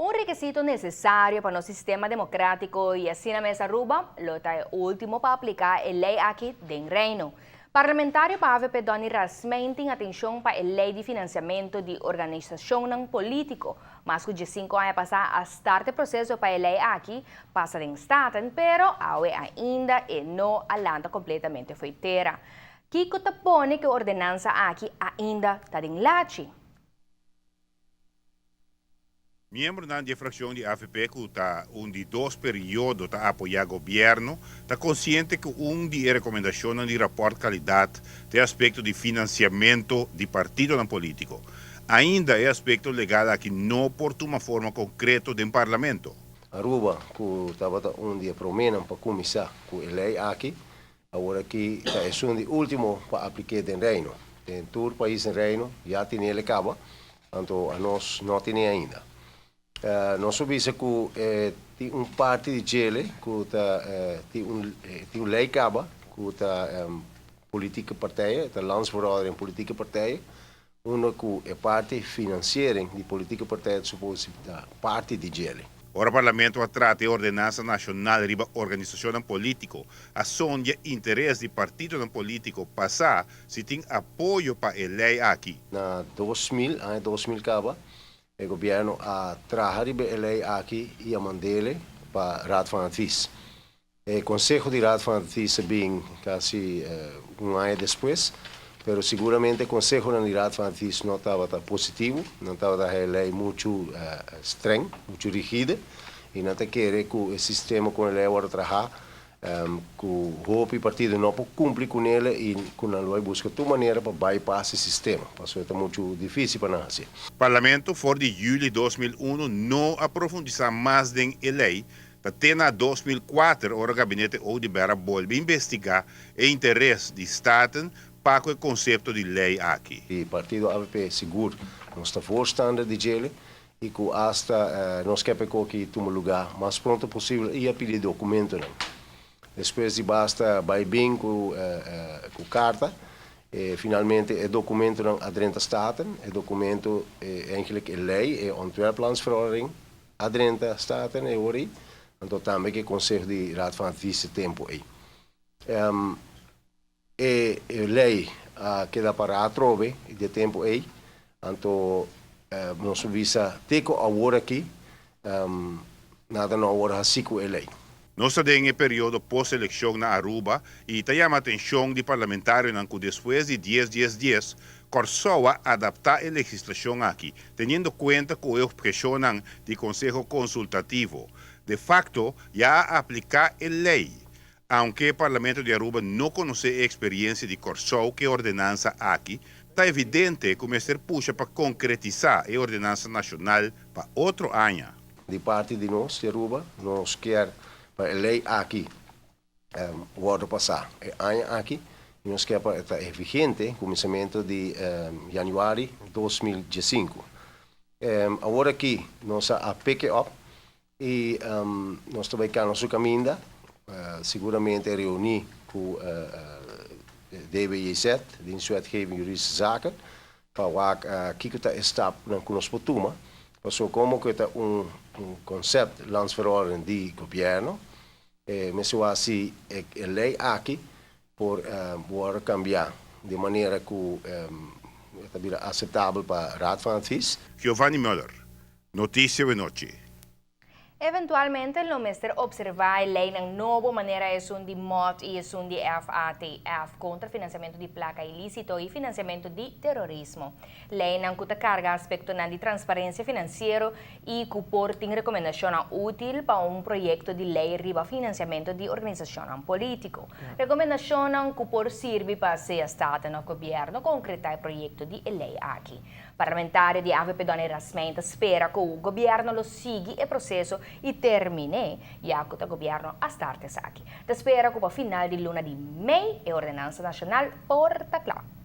Un requisito necesario para un sistema democrático y así na mesa Aruba, lo está último para aplicar a lei aqui em Reino. Parlamentário para AVP Doni Rasmenting atenção para a lei de financiamento de organização não político, mas que de 5 anos passar a start o processo para a lei aqui passa em staten, pero ainda não alanta completamente feiteira. Kiko tapone que a ordenança aqui ainda está em lache. Membro da fração de AFP que está de 2 períodos está apoiar o governo, está consciente que de recomendações de rapport qualidade tem aspecto de financiamento de partido não político. Ainda é aspecto legal que não por uma forma concreta do parlamento. Aruba que estava dia promena para começar com a lei aqui, agora que é o último para aplicar em Reino. Tem todo o país em Reino já tem ele acaba, então a nós não tem ainda. Nós sabemos que tem parte de Chile que tem lei acaba que política partijen, de landsverhouding politieke partijen, que é parte financeira de política partijen, supposto parte de Chile. Ora, o parlamento trata a ordenança nacional de organização política, a som de interesse de partido não político passar se tem apoio para a lei aqui. Na 2000 acaba, o governo a trazer a lei aqui e a mandele para a Raad van Advies. O Conselho de Raad van Advies vem quase ano depois, mas seguramente o Conselho de Raad van Advies não estava positivo, não estava a lei muito streng, muito rígida, e não quer que o sistema com a lei agora trabalhar, que o partido não cumpre com ele e que não vai buscar de maneira para bypassar o sistema, porque é muito difícil para nós. O parlamento, for de julho de 2001, não aprofundizar mais em a lei, até na 2004, o gabinete Oudibera volve investigar o interesse de Staten para o conceito de lei aqui. O partido AVP seguro não está voorstander de Chile e que hasta nós queremos que tome lugar o mais pronto possível e a pedir documento. Depois de basta vai bem com carta, finalmente o documento não adrenta staten, o documento eigenlijk lei, ontwerplanverordening adrenta staten e ori, então também que o Conselho de Raad van Advies tempo aí. Lei que dá para atrove de tempo aí, então nós visa teco agora aqui, nada não agora assim com a lei. Nós estamos em período pós-eleição na Aruba e chama a atenção de parlamentários que depois de 10 dias, Corsoa adaptar a legislação aqui, tendo conta com a objeção do Conselho Consultativo. De facto, já aplicar a lei, aunque o Parlamento de Aruba não conhece a experiência de Corsoa que a ordenança aqui, está evidente que o Mr. puxa para concretizar a ordenança nacional para outro ano. De parte de nós, de Aruba, nós queremos para a lei aqui, o ano passado, ano aqui, e nós queremos para estar vigente, começamento de janeiro de 2015. Agora aqui, nós a pick up e nós também cá nosso caminho, seguramente reunir com DWZ, Dienst Wetgeving Juridische Zaken, para waar kijken stap naar ons potuma, para zo como que está concept landsverordening de governo, mas eu assim a lei aqui por cambiar de maneira que é aceitável para a Raad van Advies. Giovanni Müller, Notícia de Noche. Eventualmente, lo mester observar a lei na nova maneira de MOT e de FATF contra financiamento de placa ilícito e financiamento de terrorismo. Lei não cuta carga aspecto de transparência financeira e que tem recomendação útil para projeto de lei riba financiamento de organização político. Recomendação que serve para ser Estado no governo concretar o projeto de lei aqui. Parlamentário de AVP Doni Rasmenting espera que o governo lo siga o processo e termine, já que o governo a starte aqui. Espera que para final de luna de Mei a ordenança nacional porta claro.